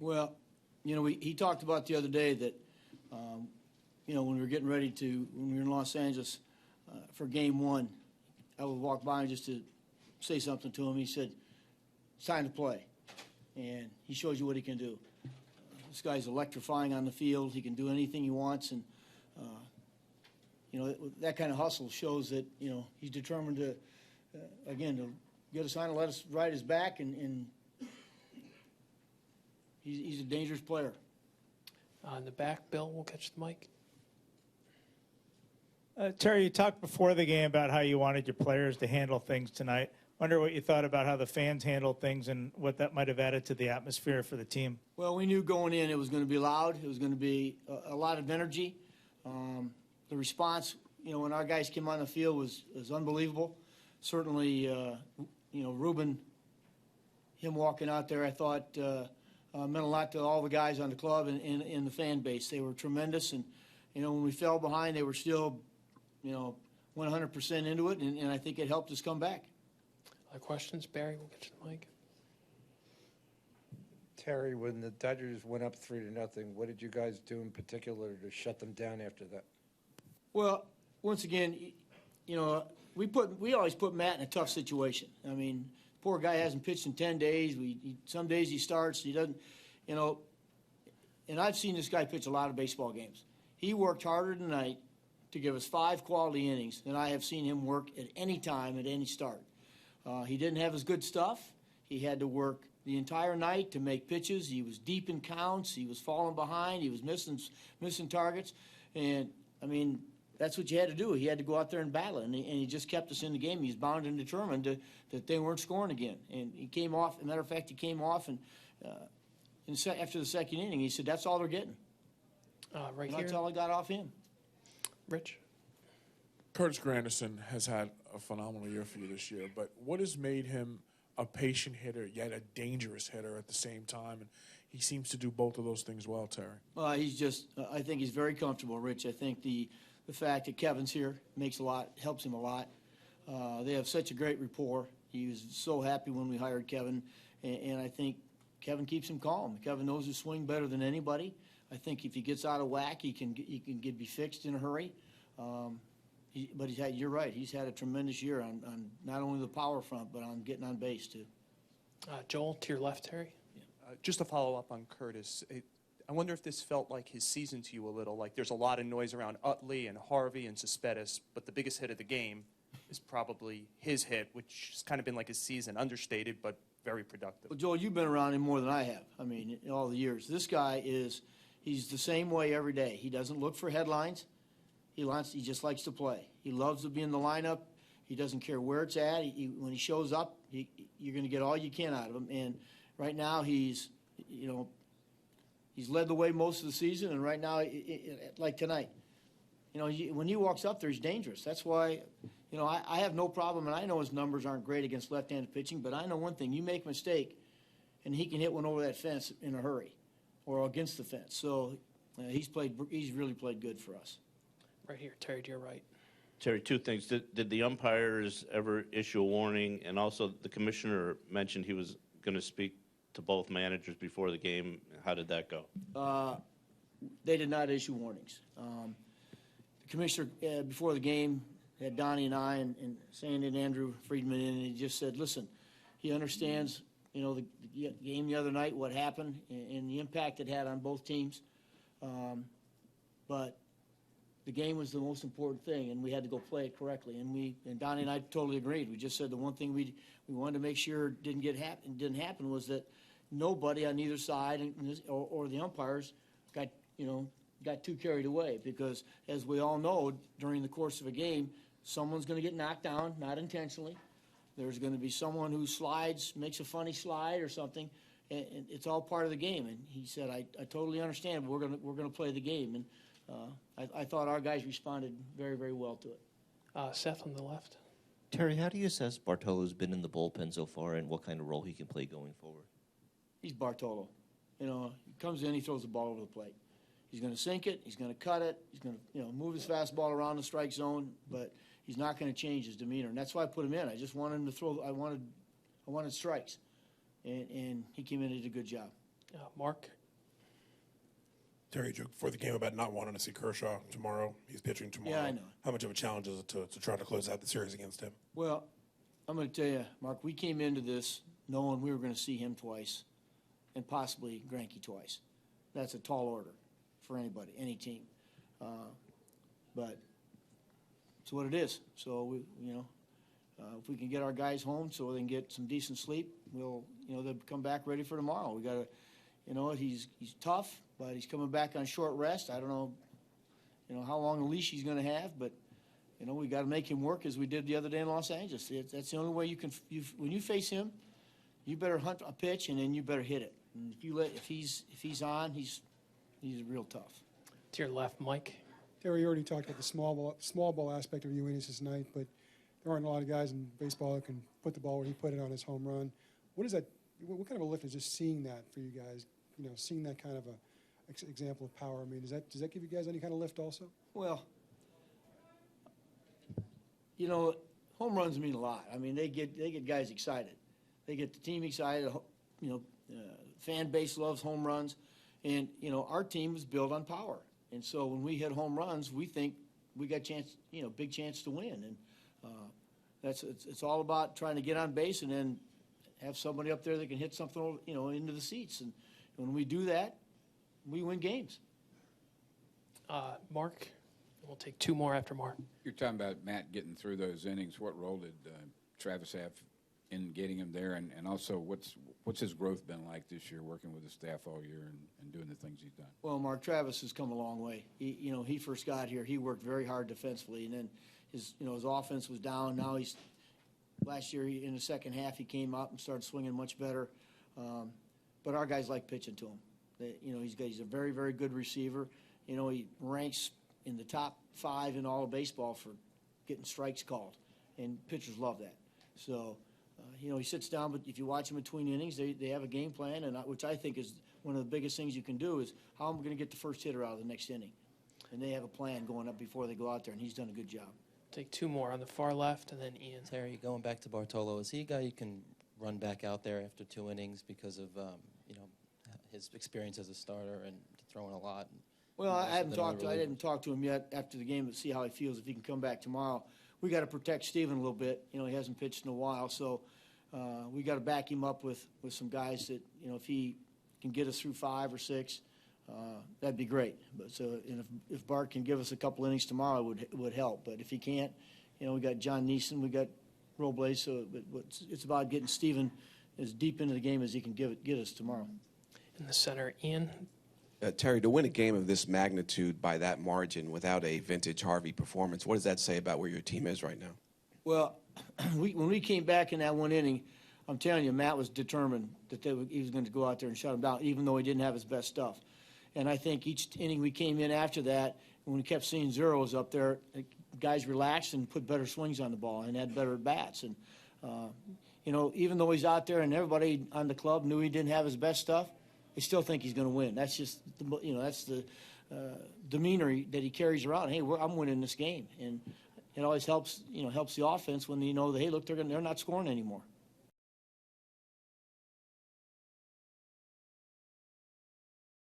Well, he talked about the other day that, when we were getting ready when we were in Los Angeles for Game 1, I would walk by him just to say something to him. He said, "It's time to play," and he shows you what he can do. This guy's electrifying on the field. He can do anything he wants, and that kind of hustle shows that he's determined to get us on and let us ride his back, and he's a dangerous player. In the back, Bill, we'll catch the mic. Terry, you talked before the game about how you wanted your players to handle things tonight. Wonder what you thought about how the fans handled things and what that might have added to the atmosphere for the team. Well, we knew going in it was going to be loud. It was going to be a lot of energy. The response, when our guys came on the field was unbelievable. Certainly, Ruben, him walking out there, I thought meant a lot to all the guys on the club and the fan base. They were tremendous, and when we fell behind, they were still, 100% into it, and I think it helped us come back. Other questions? Barry, we'll get you the mic. Terry, when the Dodgers went up 3-0, what did you guys do in particular to shut them down after that? Well, once again, we always put Matt in a tough situation. I mean, poor guy hasn't pitched in 10 days. Some days he starts, he doesn't, and I've seen this guy pitch a lot of baseball games. He worked harder tonight to give us 5 quality innings than I have seen him work at any time at any start. He didn't have his good stuff. He had to work the entire night to make pitches. He was deep in counts. He was falling behind. He was missing targets. And, I mean, that's what you had to do. He had to go out there and battle it, and he just kept us in the game. He's bound and determined that they weren't scoring again. And he came off. As a matter of fact, he came off, and after the second inning, he said, "That's all they're getting." Right here. That's all I got off him. Rich? Curtis Granderson has had a phenomenal year for you this year, but what has made him a patient hitter yet a dangerous hitter at the same time? And he seems to do both of those things well, Terry. I think he's very comfortable, Rich. I think the fact that Kevin's here helps him a lot. They have such a great rapport. He was so happy when we hired Kevin, and I think Kevin keeps him calm. Kevin knows his swing better than anybody. I think if he gets out of whack, he can be fixed in a hurry. You're right. He's had a tremendous year on not only the power front, but on getting on base too. Joel, to your left, Terry. Just to follow up on Curtis, I wonder if this felt like his season to you a little. Like there's a lot of noise around Utley and Harvey and Cespedes, but the biggest hit of the game is probably his hit, which has kind of been like his season, understated but very productive. Well, Joel, you've been around him more than I have. I mean, in all the years. This guy he's the same way every day. He doesn't look for headlines. He just likes to play. He loves to be in the lineup. He doesn't care where it's at. When he shows up, you're going to get all you can out of him. And right now he's led the way most of the season. And right now, like tonight, when he walks up there, he's dangerous. That's why, I have no problem. And I know his numbers aren't great against left-handed pitching, but I know one thing: you make a mistake, and he can hit one over that fence in a hurry, or against the fence. So he's really played good for us. Right here, Terry, to your right. Terry, 2 things. Did the umpires ever issue a warning? And also, the commissioner mentioned he was going to speak to both managers before the game. How did that go? They did not issue warnings. The commissioner, before the game, had Donnie and I and Sandy and Andrew Friedman in, and he just said, listen, he understands, the game the other night, what happened, and the impact it had on both teams. But the game was the most important thing, and we had to go play it correctly. And Donnie and I totally agreed. We just said the one thing we wanted to make sure didn't happen was that nobody on either side or the umpires got too carried away, because as we all know, during the course of a game, someone's going to get knocked down, not intentionally. There's going to be someone who makes a funny slide or something, and it's all part of the game. And he said, I totally understand. We're going to play the game. And I thought our guys responded very, very well to it. Seth on the left. Terry, how do you assess Bartolo's been in the bullpen so far, and what kind of role he can play going forward? He's Bartolo. He comes in, he throws the ball over the plate. He's going to sink it. He's going to cut it. He's going to move his fastball around the strike zone, but he's not going to change his demeanor. And that's why I put him in. I just wanted him to throw. I wanted strikes, and he came in and did a good job. Mark? Terry, you joked before the game about not wanting to see Kershaw tomorrow. He's pitching tomorrow. Yeah, I know. How much of a challenge is it to try to close out the series against him? Well, I'm going to tell you, Mark, we came into this knowing we were going to see him twice and possibly Greinke twice. That's a tall order for anybody, any team. But it's what it is. So, if we can get our guys home so they can get some decent sleep, they'll come back ready for tomorrow. We got to, he's tough, but he's coming back on short rest. I don't know, how long a leash he's going to have, but we got to make him work as we did the other day in Los Angeles. That's the only way you can. When you face him, you better hunt a pitch and then you better hit it. And if he's on, he's real tough. To your left, Mike? Terry, you already talked about the small ball aspect of your innings this night, but there aren't a lot of guys in baseball that can put the ball where he put it on his home run. What is that? What kind of a lift is just seeing that for you guys? Seeing that kind of a example of power. I mean, does that give you guys any kind of lift also? Well, home runs mean a lot. I mean, they get guys excited. They get the team excited. Fan base loves home runs, and our team is built on power. And so when we hit home runs, we think we got big chance to win. And it's all about trying to get on base and then have somebody up there that can hit something into the seats. And when we do that, we win games. Mark? We'll take two more after Mark. You're talking about Matt getting through those innings. What role did Travis have in getting him there? And also, what's his growth been like this year, working with the staff all year and doing the things he's done? Well, Mark, Travis has come a long way. He first got here. He worked very hard defensively, and then his offense was down. Now last year in the second half he came up and started swinging much better. But our guys like pitching to him. He's a very, very good receiver. He ranks in the top 5 in all of baseball for getting strikes called, and pitchers love that. So, he sits down, but if you watch him between innings, they have a game plan, and which I think is one of the biggest things you can do is how am I going to get the first hitter out of the next inning? And they have a plan going up before they go out there, and he's done a good job. Take two more on the far left, and then Ian. Terry, going back to Bartolo, is he a guy you can run back out there after 2 innings because of his experience as a starter and throwing a lot? Well, I didn't talk to him yet after the game to see how he feels if he can come back tomorrow. We got to protect Steven a little bit. He hasn't pitched in a while, so we got to back him up with some guys that if he can get us through 5 or 6, that'd be great. But if Bart can give us a couple innings tomorrow, it would help. But if he can't, we got John Neeson, we got Robles. So it's about getting Steven as deep into the game as he can get us tomorrow. In the center, Ian. Terry, to win a game of this magnitude by that margin without a vintage Harvey performance, what does that say about where your team is right now? Well, when we came back in that 1 inning, I'm telling you, Matt was determined that he was going to go out there and shut him down, even though he didn't have his best stuff. And I think each inning we came in after that, when we kept seeing zeros up there, guys relaxed and put better swings on the ball and had better at-bats. And, even though he's out there and everybody on the club knew he didn't have his best stuff, I still think he's going to win. That's just, that's the demeanor that he carries around. Hey, I'm winning this game, and it always helps, helps the offense when they know that hey, look, they're not scoring anymore.